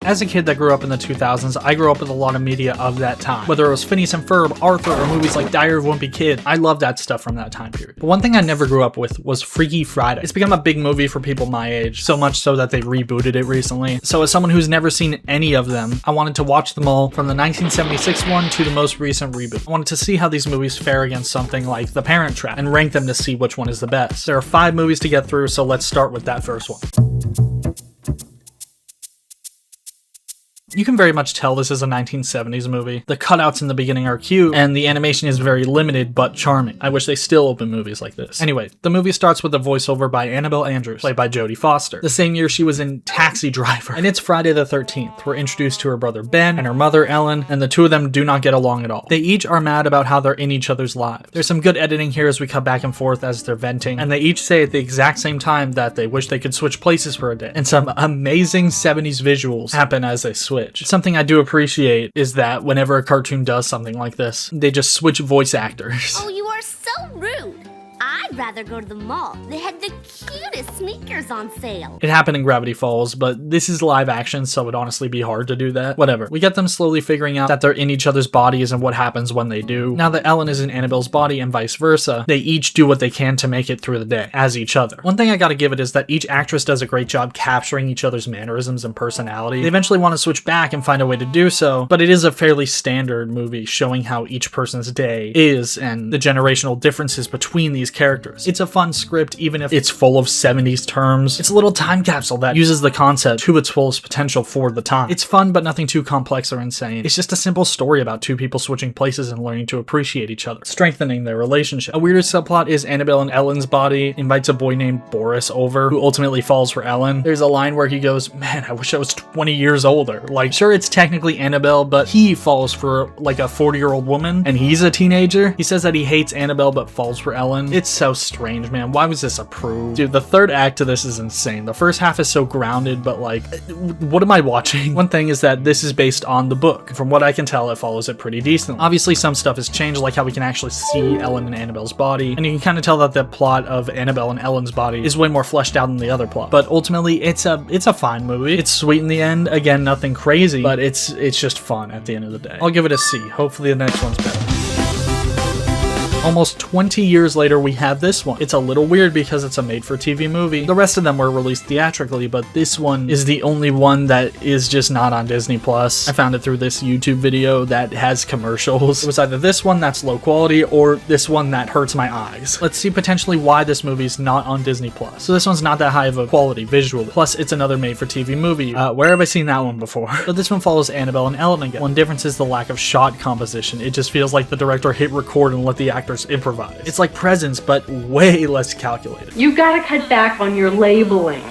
As a kid that grew up in the 2000s, I grew up with a lot of media of that time. Whether it was Phineas and Ferb, Arthur, or movies like Diary of a Wimpy Kid, I love that stuff from that time period. But one thing I never grew up with was Freaky Friday. It's become a big movie for people my age, so much so that they rebooted it recently. So as someone who's never seen any of them, I wanted to watch them all from the 1976 one to the most recent reboot. I wanted to see how these movies fare against something like The Parent Trap and rank them to see which one is the best. There are 5 movies to get through, so let's start with that first one. You can very much tell this is a 1970s movie. The cutouts in the beginning are cute, and the animation is very limited but charming. I wish they still open movies like this. Anyway, the movie starts with a voiceover by Annabelle Andrews, played by Jodie Foster. The same year she was in Taxi Driver. And it's Friday the 13th. We're introduced to her brother Ben and her mother Ellen, and the two of them do not get along at all. They each are mad about how they're in each other's lives. There's some good editing here as we cut back and forth as they're venting, and they each say at the exact same time that they wish they could switch places for a day. And some amazing 70s visuals happen as they switch. Something I do appreciate is that whenever a cartoon does something like this, they just switch voice actors. Oh, you are so rude. I'd rather go to the mall. They had the cutest sneakers on sale. It happened in Gravity Falls, but this is live action, so it'd honestly be hard to do that. Whatever. We get them slowly figuring out that they're in each other's bodies and what happens when they do. Now that Ellen is in Annabelle's body and vice versa, they each do what they can to make it through the day, as each other. One thing I gotta give it is that each actress does a great job capturing each other's mannerisms and personality. They eventually want to switch back and find a way to do so, but it is a fairly standard movie showing how each person's day is and the generational differences between these characters. It's a fun script, even if it's full of 70s terms. It's a little time capsule that uses the concept to its fullest potential for the time. It's fun, but nothing too complex or insane. It's just a simple story about two people switching places and learning to appreciate each other, strengthening their relationship. A weirder subplot is Annabelle in Ellen's body invites a boy named Boris over, who ultimately falls for Ellen. There's a line where he goes, "Man, I wish I was 20 years older." Like, sure, it's technically Annabelle, but he falls for like a 40-year-old woman, and he's a teenager. He says that he hates Annabelle, but falls for Ellen. It's so strange, man. Why was this approved? Dude, the third act to this is insane. The first half is so grounded, but like, what am I watching? One thing is that this is based on the book. From what I can tell, it follows it pretty decently. Obviously, some stuff has changed, like how we can actually see Ellen in Annabelle's body, and you can kind of tell that the plot of Annabelle and Ellen's body is way more fleshed out than the other plot. But ultimately, it's a fine movie. It's sweet in the end. Again, nothing crazy, but it's just fun at the end of the day. I'll give it a C. Hopefully the next one's better. Almost 20 years later, we have this one. It's a little weird because it's a made-for-TV movie. The rest of them were released theatrically, but this one is the only one that is just not on Disney+. I found it through this YouTube video that has commercials. It was either this one that's low quality or this one that hurts my eyes. Let's see potentially why this movie's not on Disney+. So this one's not that high of a quality visually. Plus, it's another made-for-TV movie. Where have I seen that one before? But this one follows Annabelle and Ellen again. One difference is the lack of shot composition. It just feels like the director hit record and let the actors improvise. It's like Presents, but way less calculated. You gotta cut back on your labeling.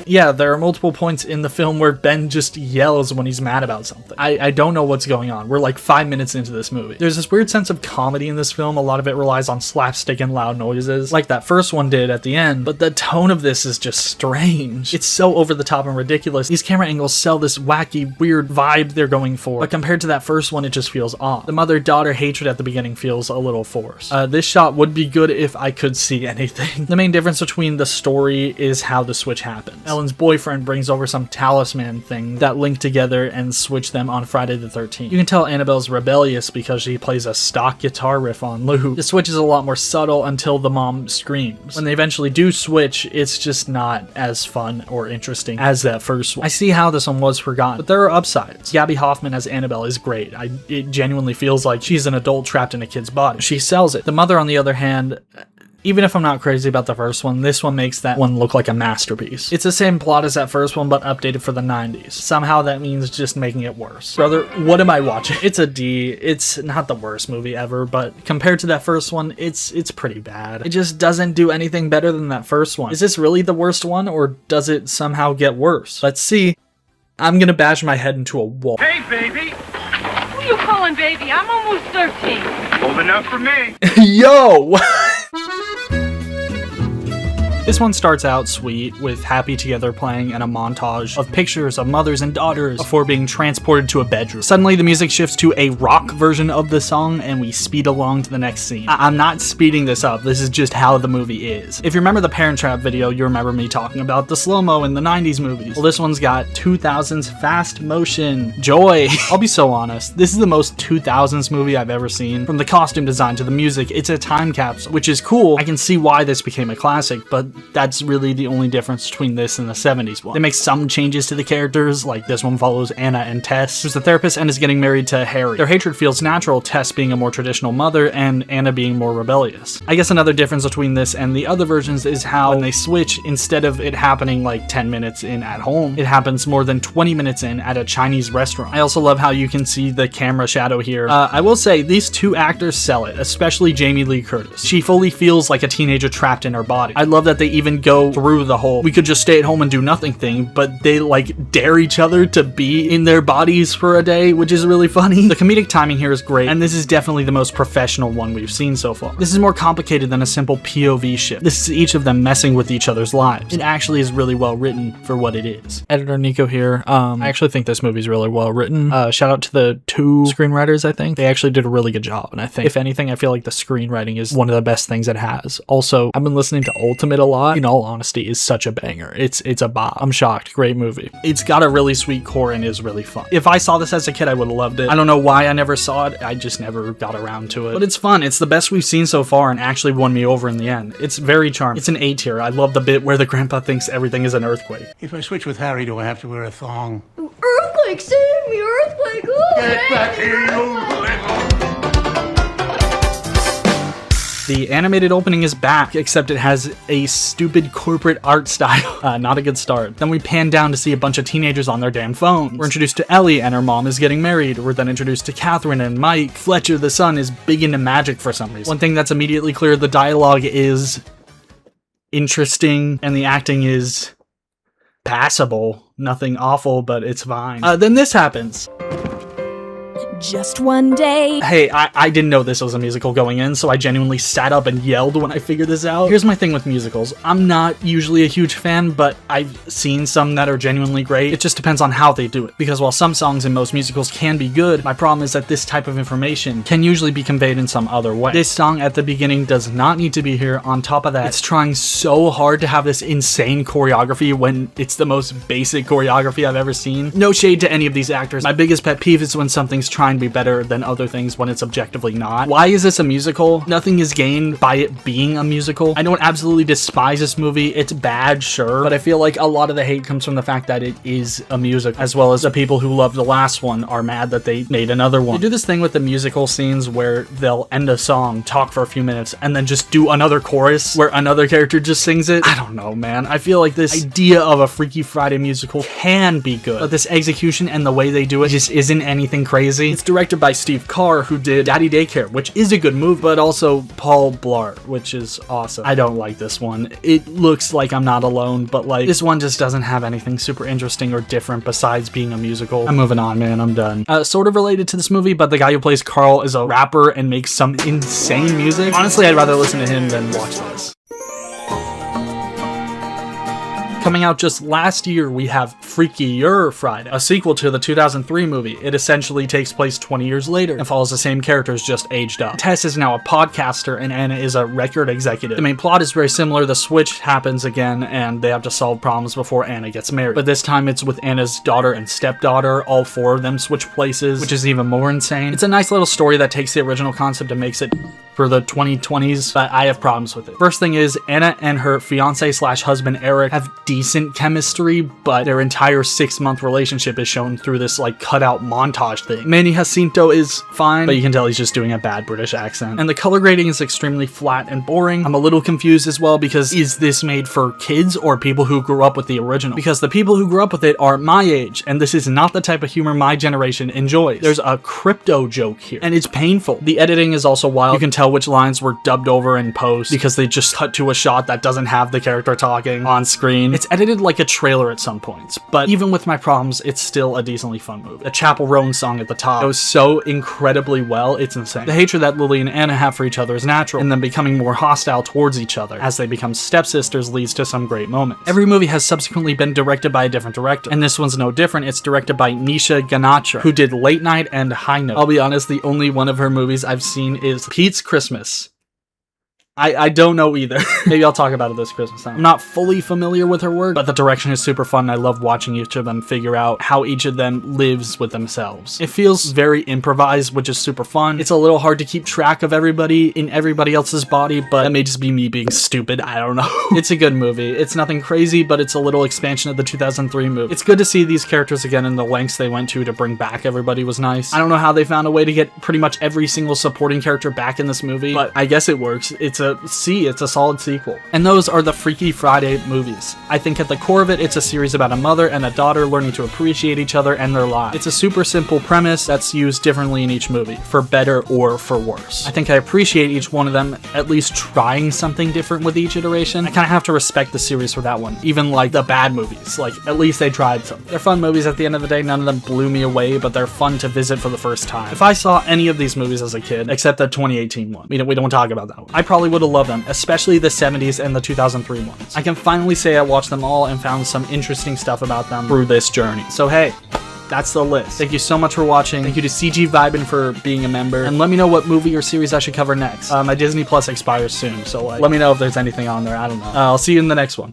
Yeah, there are multiple points in the film where Ben just yells when he's mad about something. I don't know what's going on. We're like 5 minutes into this movie. There's this weird sense of comedy in this film. A lot of it relies on slapstick and loud noises, like that first one did at the end, but the tone of this is just strange. It's so over the top and ridiculous. These camera angles sell this wacky, weird vibe they're going for, but compared to that first one, it just feels off. The mother-daughter hatred at the beginning feels a little forced. This shot would be good if I could see anything. The main difference between the story is how the switch happens. Ellen's boyfriend brings over some talisman thing that link together and switch them on Friday the 13th. You can tell Annabelle's rebellious because she plays a stock guitar riff on loop. The switch is a lot more subtle until the mom screams. When they eventually do switch, it's just not as fun or interesting as that first one. I see how this one was forgotten, but there are upsides. Gaby Hoffmann as Annabelle is great. It genuinely feels like she's an adult trapped in a kid's body. She sells it. The mother, on the other hand, even if I'm not crazy about the first one, this one makes that one look like a masterpiece. It's the same plot as that first one, but updated for the 90s. Somehow that means just making it worse. Brother, what am I watching? It's a D. It's not the worst movie ever, but compared to that first one, it's pretty bad. It just doesn't do anything better than that first one. Is this really the worst one, or does it somehow get worse? Let's see. I'm gonna bash my head into a wall. Hey, baby! Who you calling baby? I'm almost 13. Old enough for me. Yo! This one starts out sweet with Happy Together playing and a montage of pictures of mothers and daughters before being transported to a bedroom. Suddenly the music shifts to a rock version of the song and we speed along to the next scene. I'm not speeding this up, this is just how the movie is. If you remember the Parent Trap video, you remember me talking about the slow-mo in the 90s movies. Well, this one's got 2000s fast motion. Joy. I'll be so honest, this is the most 2000s movie I've ever seen. From the costume design to the music, it's a time capsule, which is cool. I can see why this became a classic, but that's really the only difference between this and the 70s one. They make some changes to the characters, like this one follows Anna and Tess, who's the therapist and is getting married to Harry. Their hatred feels natural, Tess being a more traditional mother and Anna being more rebellious. I guess another difference between this and the other versions is how when they switch, instead of it happening like 10 minutes in at home, it happens more than 20 minutes in at a Chinese restaurant. I also love how you can see the camera shadow here. I will say these two actors sell it, especially Jamie Lee Curtis. She fully feels like a teenager trapped in her body. I love that they even go through the whole we could just stay at home and do nothing thing, but they like dare each other to be in their bodies for a day, which is really funny. The comedic timing here is great, and this is definitely the most professional one we've seen so far. This is more complicated than a simple POV shift. This is each of them messing with each other's lives. It actually is really well written for what it is. Editor Nico here. I actually think this movie's really well written. Shout out to the two screenwriters, I think. They actually did a really good job, and I think, if anything, I feel like the screenwriting is one of the best things it has. Also, I've been listening to Ultimate a lot. In all honesty, is such a banger. It's a bop. I'm shocked. Great movie. It's got a really sweet core and is really fun. If I saw this as a kid, I would have loved it. I don't know why I never saw it. I just never got around to it. But it's fun. It's the best we've seen so far and actually won me over in the end. It's very charming. It's an A tier. I love the bit where the grandpa thinks everything is an earthquake. If I switch with Harry, do I have to wear a thong? Earthquake, save me, earthquake! Oh, Get back here, you little... The animated opening is back, except it has a stupid corporate art style. Not a good start. Then we pan down to see a bunch of teenagers on their damn phones. We're introduced to Ellie and her mom is getting married. We're then introduced to Catherine and Mike. Fletcher, the son, is big into magic for some reason. One thing that's immediately clear, the dialogue is interesting and the acting is passable. Nothing awful, but it's fine. Then this happens. Just one day. Hey, I didn't know this was a musical going in, so I genuinely sat up and yelled when I figured this out. Here's my thing with musicals. I'm not usually a huge fan, but I've seen some that are genuinely great. It just depends on how they do it. Because while some songs in most musicals can be good, my problem is that this type of information can usually be conveyed in some other way. This song at the beginning does not need to be here. On top of that, it's trying so hard to have this insane choreography when it's the most basic choreography I've ever seen. No shade to any of these actors. My biggest pet peeve is when something's trying to be better than other things when it's objectively not. Why is this a musical? Nothing is gained by it being a musical. I don't absolutely despise this movie. It's bad, sure, but I feel like a lot of the hate comes from the fact that it is a musical, as well as the people who loved the last one are mad that they made another one. They do this thing with the musical scenes where they'll end a song, talk for a few minutes, and then just do another chorus where another character just sings it. I don't know, man. I feel like this idea of a Freaky Friday musical can be good, but this execution and the way they do it just isn't anything crazy. It's directed by Steve Carr, who did Daddy Daycare, which is a good movie, but also Paul Blart, which is awesome. I don't like this one. It looks like I'm not alone, but like this one just doesn't have anything super interesting or different besides being a musical. I'm moving on, man. I'm done. Sort of related to this movie, but the guy who plays Carl is a rapper and makes some insane music. Honestly, I'd rather listen to him than watch this. Coming out just last year, we have Freakier Friday, a sequel to the 2003 movie. It essentially takes place 20 years later and follows the same characters, just aged up. Tess is now a podcaster and Anna is a record executive. The main plot is very similar. The switch happens again and they have to solve problems before Anna gets married. But this time it's with Anna's daughter and stepdaughter. All four of them switch places, which is even more insane. It's a nice little story that takes the original concept and makes it for the 2020s, but I have problems with it. First thing is, Anna and her fiance/husband Eric have decent chemistry, but their entire 6-month relationship is shown through this like cutout montage thing. Manny Jacinto is fine, but you can tell he's just doing a bad British accent. And the color grading is extremely flat and boring. I'm a little confused as well because is this made for kids or people who grew up with the original? Because the people who grew up with it are my age, and this is not the type of humor my generation enjoys. There's a crypto joke here, and it's painful. The editing is also wild. You can tell tell which lines were dubbed over in post because they just cut to a shot that doesn't have the character talking on screen. It's edited like a trailer at some points, but even with my problems, it's still a decently fun movie. The Chapel Roan song at the top goes so incredibly well, it's insane. The hatred that Lily and Anna have for each other is natural, and them becoming more hostile towards each other as they become stepsisters leads to some great moments. Every movie has subsequently been directed by a different director, and this one's no different. It's directed by Nisha Ganatra, who did Late Night and High Note. I'll be honest, the only one of her movies I've seen is Pete's Christmas. I don't know either. Maybe I'll talk about it this Christmas time. I'm not fully familiar with her work, but the direction is super fun, and I love watching each of them figure out how each of them lives with themselves. It feels very improvised, which is super fun. It's a little hard to keep track of everybody in everybody else's body, but that may just be me being stupid. I don't know. It's a good movie. It's nothing crazy, but it's a little expansion of the 2003 movie. It's good to see these characters again, and the lengths they went to bring back everybody was nice. I don't know how they found a way to get pretty much every single supporting character back in this movie, but I guess it works. It's a solid sequel. And those are the Freaky Friday movies. I think at the core of it, it's a series about a mother and a daughter learning to appreciate each other and their lives. It's a super simple premise that's used differently in each movie, for better or for worse. I think I appreciate each one of them at least trying something different with each iteration. I kind of have to respect the series for that one. Even like the bad movies, like at least they tried something. They're fun movies at the end of the day. None of them blew me away, but they're fun to visit for the first time. If I saw any of these movies as a kid, except the 2018 one, we don't talk about that one, I probably would have loved them, especially the 70s and the 2003 ones. I can finally say I watched them all and found some interesting stuff about them through this journey. So hey, that's the list. Thank you so much for watching. Thank you to CG Vibin for being a member. And let me know what movie or series I should cover next. My Disney Plus expires soon, so let me know if there's anything on there. I don't know. I'll see you in the next one.